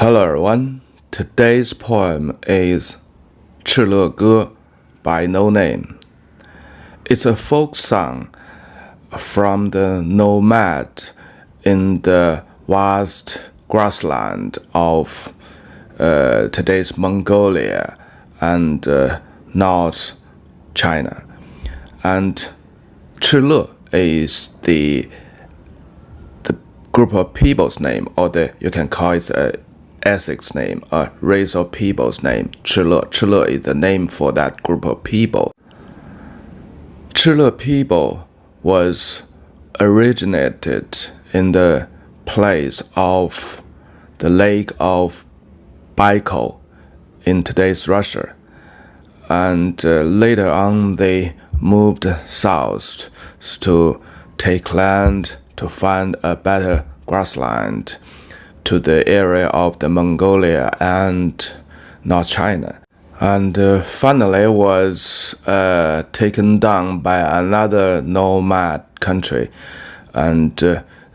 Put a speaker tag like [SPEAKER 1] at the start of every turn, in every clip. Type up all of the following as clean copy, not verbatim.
[SPEAKER 1] Hello everyone, today's poem is ChiLe Ge by No Name. It's a folk song from the nomad in the vast grassland of today's Mongolia and North China. And ChiLe is the group of people's name, or you can call it a Essex name, a race of people's name. ChiLe is the name for that group of people. ChiLe people was originated in the place of the lake of Baikal in today's Russia, and later on they moved south to take land to find a better grassland to the area of the Mongolia and North China, and finally was taken down by another nomad country, and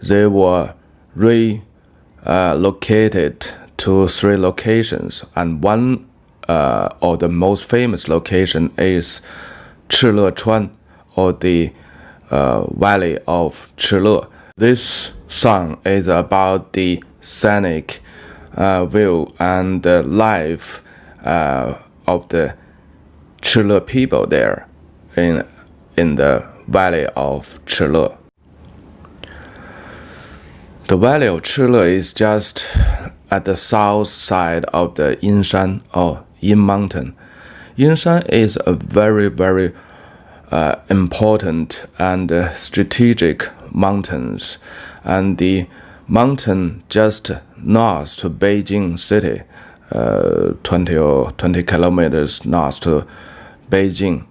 [SPEAKER 1] they were relocated to 3 locations, and one or the most famous location is ChiLe, or the Valley of ChiLe. This song is about the scenic view and the life of the ChiLe people there in the Valley of ChiLe. The Valley of ChiLe is just at the south side of the Yinshan or Yin Mountain. Yinshan is a very, very important and strategic mountains, and the mountain just north to Beijing city, 20 kilometers north to Beijing,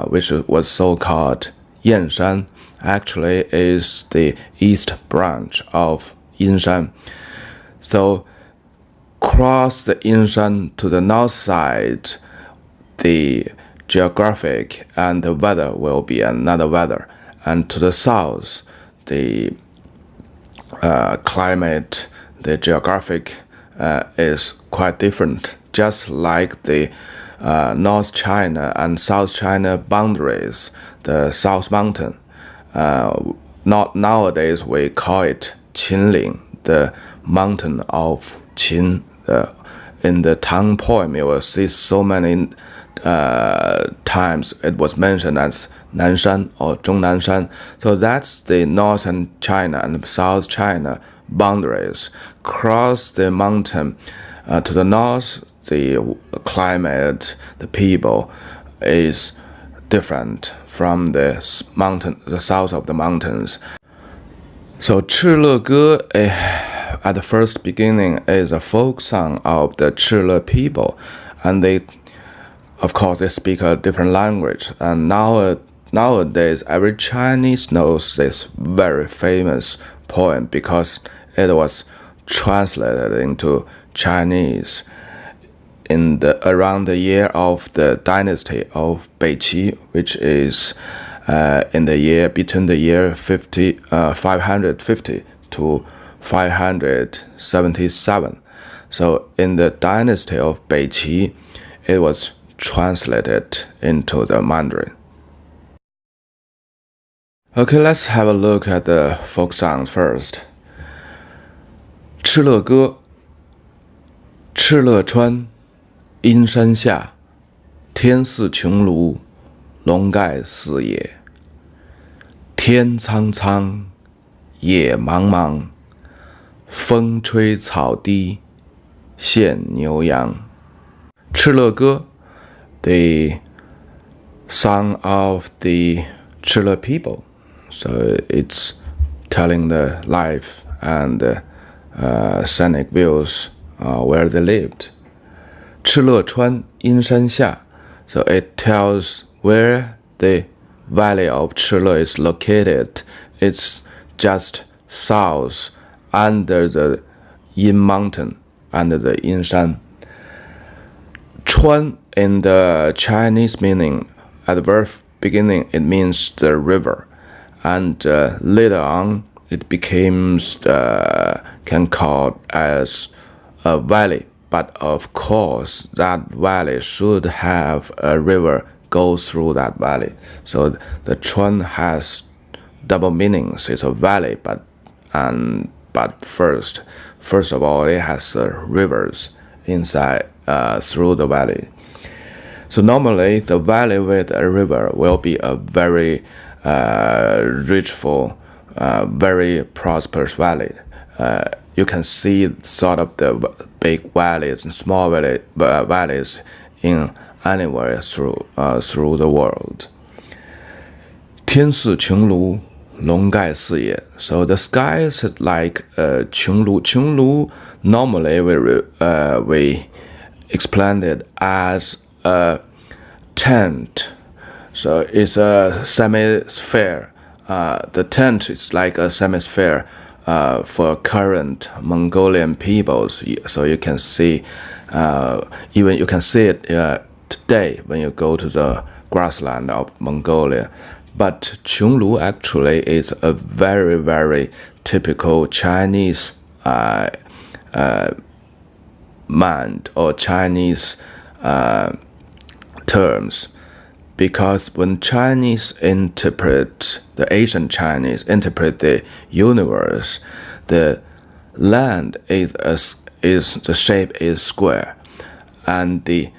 [SPEAKER 1] which was so-called Yanshan, actually is the east branch of Yinshan. So cross the Yinshan to the north side, the geographic and the weather will be another weather, and to the south the climate, the geographic is quite different, just like the North China and South China boundaries, the South Mountain. Not nowadays we call it Qinling, the mountain of Qin. In the Tang poem you will see so many times it was mentioned as Nanshan or Zhongnanshan. So that's the northern China and South China boundaries. Cross the mountain to the north, the climate, the people is different from the mountain, the south of the mountains. So ChiLe Ge at the first beginning is a folk song of the ChiLe people, and of course they speak a different language, and nowadays every Chinese knows this very famous poem because it was translated into Chinese in around the year of the dynasty of Beiqi, which is in the year between the year 550 to 577. So in the dynasty of Beiqi, it was translated into the Mandarin. Okay, let's have a look at the folk songs first. ChiLe Ge, 敕勒川，阴山下，天似穹庐，笼盖四野。天苍苍，野茫茫，风吹草低现牛羊。ChiLe Ge, the song of the ChiLe people. So it's telling the life and scenic views where they lived. 敕勒川，阴山下. So it tells where the valley of ChiLe is located. It's just south under the Yin Mountain, under the Yinshan. 川 in the Chinese meaning, at the very beginning it means the river, and later on it becomes can called as a valley, but of course that valley should have a river go through that valley. So the Chuan has double meanings. It's a valley, but first of all, it has rivers inside through the valley. So normally the valley with a river will be a very richful, very prosperous valley. You can see sort of the big valleys and small valleys in anywhere through the world. 天似穹庐，笼盖四野. So the sky is like 穹庐. 穹庐 normally we explained it as a tent. So it's a semi-sphere. The tent is like a semi-sphere for current Mongolian peoples. So you can see, even you can see it today when you go to the grassland of Mongolia. But Qionglú actually is a very, very typical Chinese mind or Chinese terms, because when Chinese interpret, the Asian Chinese interpret the universe, the land is the shape is square, and the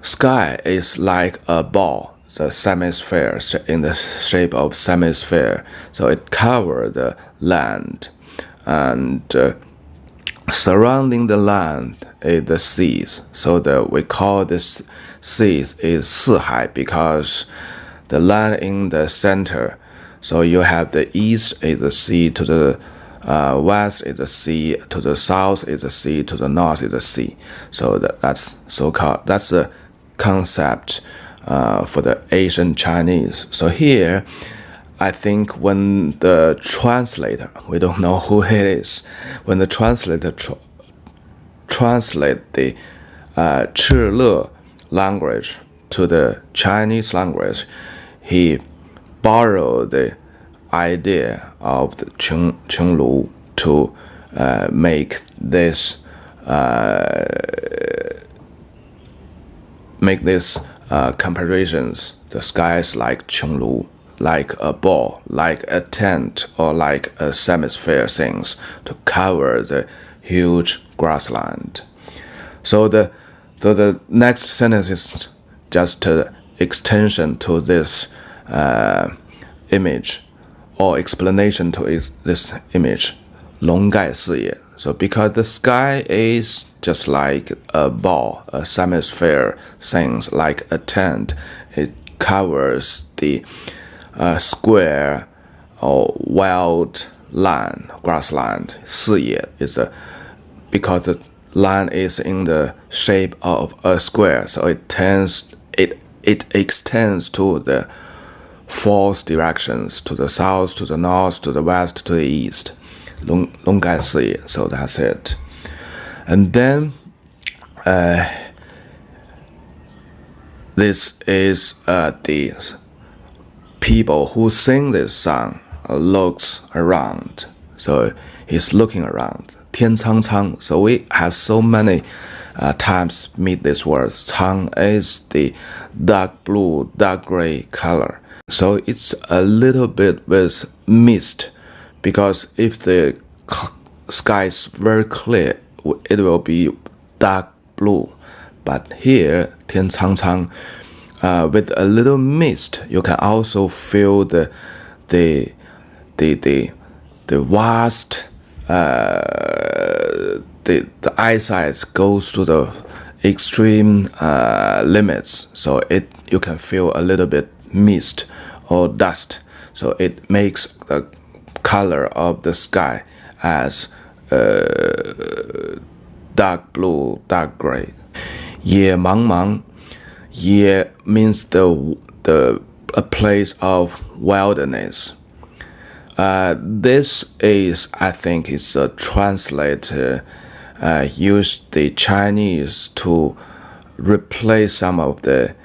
[SPEAKER 1] sky is like a ball, the semi-sphere, in the shape of semi-sphere. So it covers the land, and surrounding the land is the seas. So we call this seas is 四海, because the land in the center. So you have the east is the sea, to the west is the sea, to the south is the sea, to the north is the sea. So that's so-called, that's the concept for the Asian Chinese. So here, I think when the translator, we don't know who it is, when the translator translate the ChiLe language to the Chinese language, he borrowed the idea of the Qionglú to make this comparisons. The sky is like Qionglú, like a ball, like a tent, or like a semi-sphere things to cover the huge grassland. So the next sentence is just an extension to this image, or explanation to this image. 笼盖四野. So because the sky is just like a ball, a semi-sphere things, like a tent, it covers the square or wild land, grassland. 四野 is because the land is in the shape of a square, so it extends to the four directions, to the south, to the north, to the west, to the east. 笼盖四野. So that's it. And then this is the people who sing this song looks around. So he's looking around. 天苍苍. So we have so many times meet this word. 苍 is the dark blue, dark gray color. So it's a little bit with mist, because if the sky is very clear, it will be dark blue. But here, 天苍苍, with a little mist, you can also feel the vast, the eyesight goes to the extreme limits. So you can feel a little bit mist or dust. So it makes the color of the sky as dark blue, dark gray. 野茫茫. 野 means a place of wilderness. This is, I think, is a translator used the Chinese to replace some of the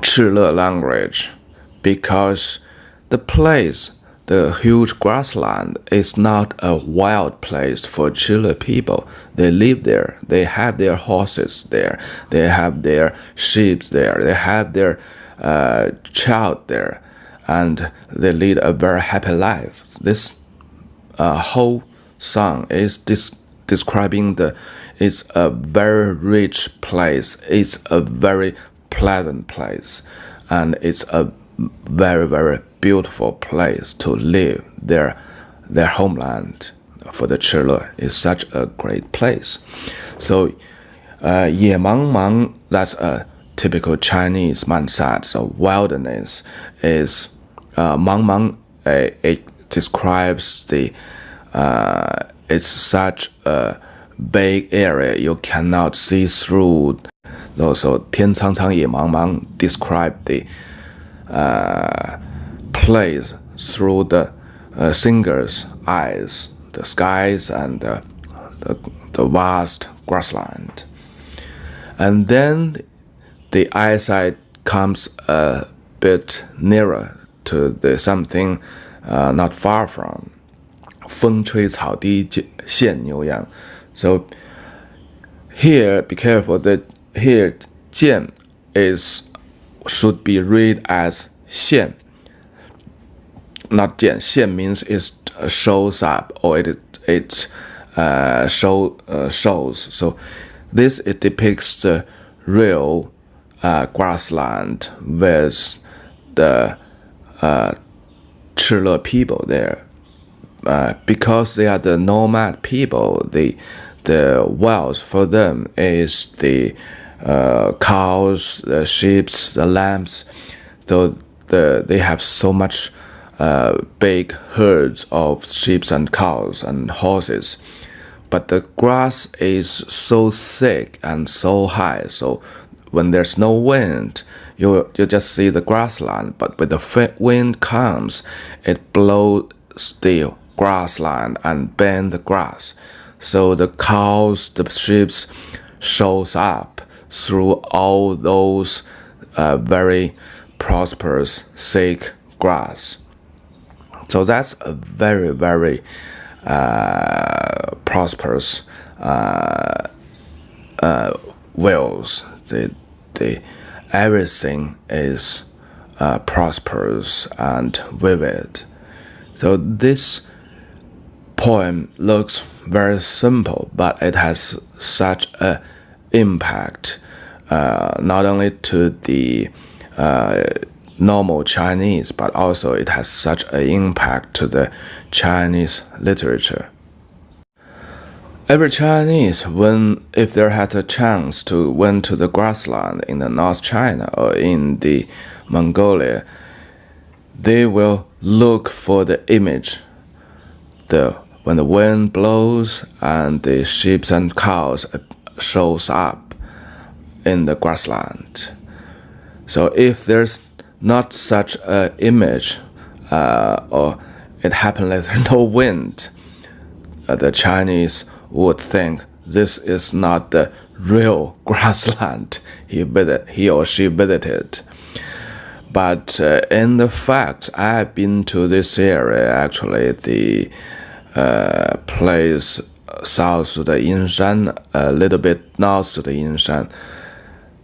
[SPEAKER 1] ChiLe language, because the place the huge grassland is not a wild place for ChiLe people. They live there. They have their horses there. They have their sheep there. They have their child there, and they lead a very happy life. This whole song is describing it's a very rich place. It's a very pleasant place, and it's a very, very beautiful place to live. Their homeland for the ChiLe is such a great place. So, 野茫茫, that's a typical Chinese mansat. So wilderness is 茫茫. It describes it's such a big area you cannot see through. So 天苍苍野茫茫 describe the place through the singer's eyes, the skies and the vast grassland. And then the eyesight comes a bit nearer to the something not far from. 风吹草低现牛羊. So here, be careful that here 见 should be read as 现, not 见. 现 means it shows up or it shows. So this it depicts the real grassland with the ChiLe people there. Because they are the nomad people, the wealth for them is the cows, the sheep, the lambs. So they have so much big herds of sheep and cows and horses. But the grass is so thick and so high, so when there's no wind, you just see the grassland. But when the wind comes, it blows the grassland and bend the grass. So the cows, the sheep shows up through all those very prosperous, thick grass. So that's a very, very prosperous wills. Everything is prosperous and vivid. So this poem looks very simple, but it has such an impact, not only to the normal Chinese, but also it has such an impact to the Chinese literature. Every Chinese, if they had a chance to went to the grassland in the North China or in the Mongolia, they will look for the image. When the wind blows and the sheep and cows shows up in the grassland. So if there's not such an image, or it happened like there's no wind, the Chinese would think this is not the real grassland he or she visited. But in the fact, I've been to this area, actually, the place south to the Yinshan, a little bit north to the Yinshan.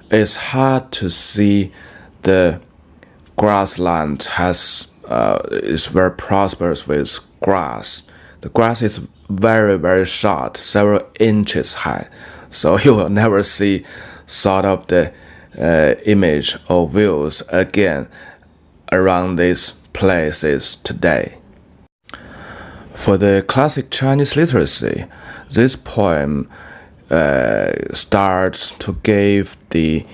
[SPEAKER 1] It's hard to see the grassland is very prosperous with grass. The grass is very, very short, several inches high. So you will never see sort of the image or views again around these places today. For the classic Chinese literacy, this poem starts to give the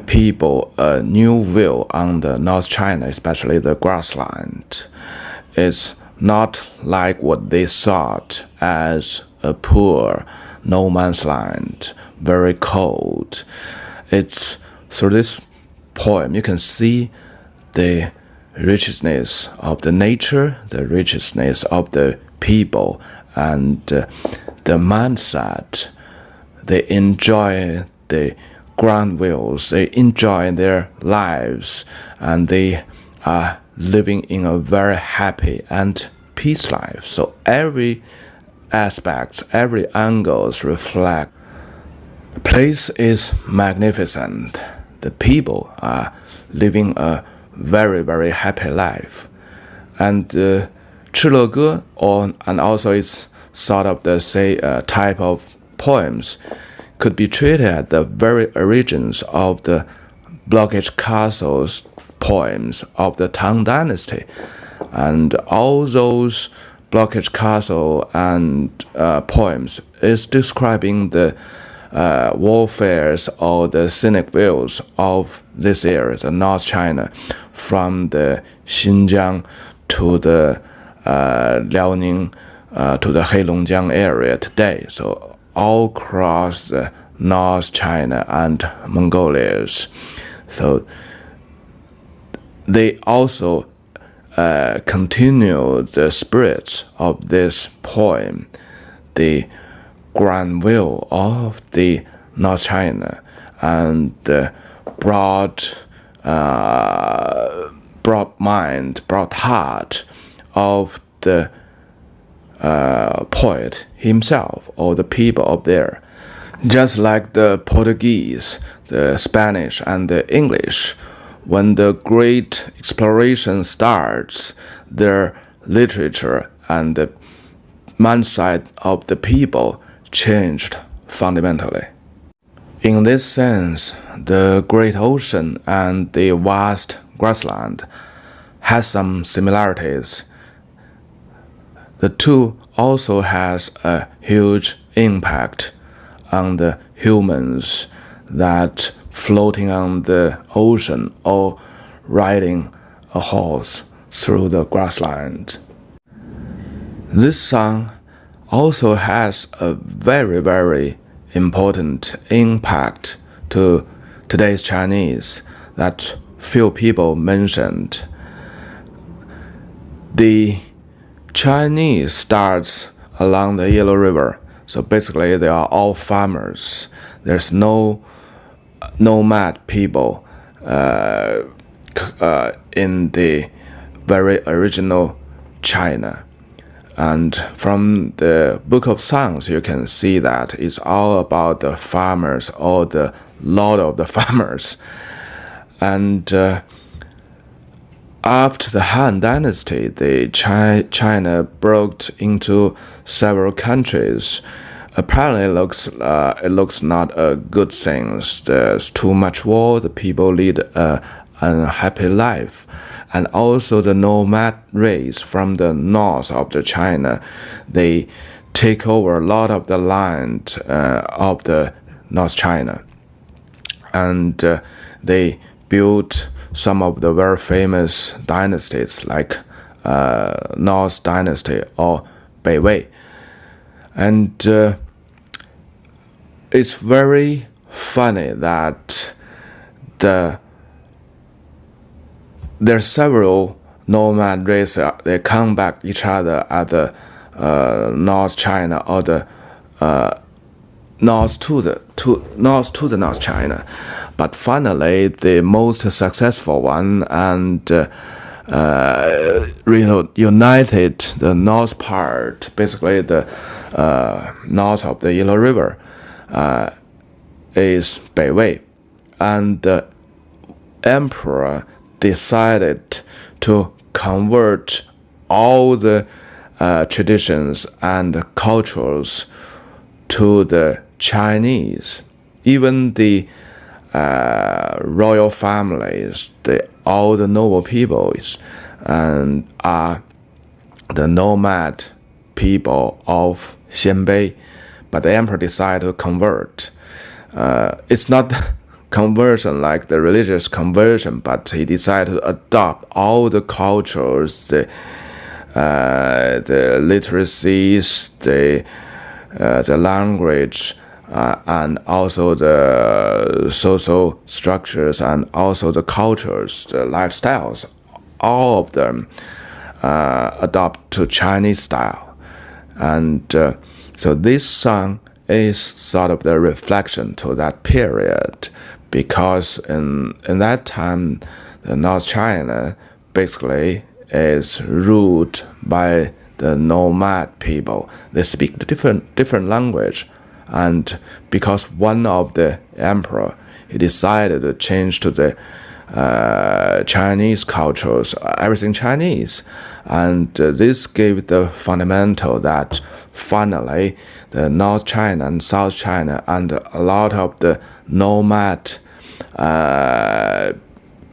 [SPEAKER 1] people a new view on the North China, especially the grassland. It's not like what they thought as a poor no man's land, very cold. It's through this poem you can see the richness of the nature, the richness of the people, and the mindset. They enjoy the ground views, they enjoy their lives, and they are living in a very happy and peace life. So every aspect, every angles reflect the place is magnificent. The people are living a very, very happy life. And ChiLe Ge, and also it's sort of the type of poems, could be treated as the very origins of the blockage castles poems of the Tang dynasty. And all those blockage castle and poems is describing the warfares or the scenic views of this area, the North China, from the Xinjiang to the Liaoning to the Heilongjiang area today. So all across North China and Mongolia. So they also continue the spirit of this poem, the grand view of the North China, and the broad mind, broad heart of the poet himself or the people up there. Just like the Portuguese, the Spanish, and the English, when the great exploration starts, their literature and the mindset of the people changed fundamentally. In this sense, the great ocean and the vast grassland has some similarities. The two also has a huge impact on the humans that floating on the ocean or riding a horse through the grassland. This song also has a very, very important impact to today's Chinese that few people mentioned. The Chinese starts along the Yellow River. So basically, they are all farmers. There's no nomad people in the very original China. And from the Book of Songs, you can see that it's all about the farmers or the lord of the farmers. And after the Han Dynasty, the China broke into several countries. Apparently, it looks not a good thing. There's too much war. The people lead an unhappy life, and also the nomad race from the north of the China, they take over a lot of the land of the North China, and they built some of the very famous dynasties like North Dynasty or Beiwei. And it's very funny that there's several nomad races. They come back each other at the North China or the north to the North China, but finally the most successful one and united the north part, basically the north of the Yellow River, is Beiwei, and the emperor decided to convert all the traditions and cultures to the Chinese. Even the royal families, all the noble peoples, and are the nomad people of Xianbei, but the emperor decided to convert. It's not conversion like the religious conversion, but he decided to adopt all the cultures, the literacies, the language, and also the social structures, and also the cultures, the lifestyles, all of them adopt to Chinese style. And so this song is sort of the reflection to that period, because in that time, the North China basically is ruled by the nomad people. They speak the different language, and because one of the emperor, he decided to change to the Chinese cultures, everything Chinese, and this gave the fundamental that finally the North China and South China and a lot of the nomad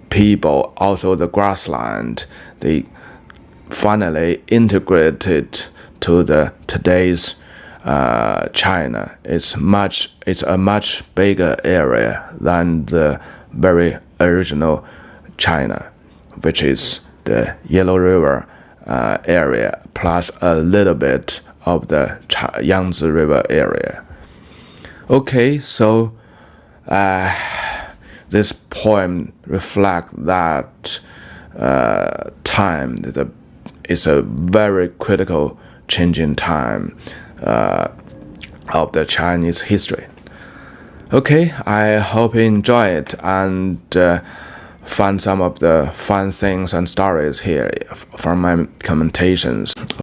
[SPEAKER 1] people, also the grassland, they finally integrated to the today's China. It's a much bigger area than the very original China, which is the Yellow River area plus a little bit of the Yangtze River area. Okay, so this poem reflects that time. It's a very critical changing time of the Chinese history. Okay, I hope you enjoy it and find some of the fun things and stories here from my commentations.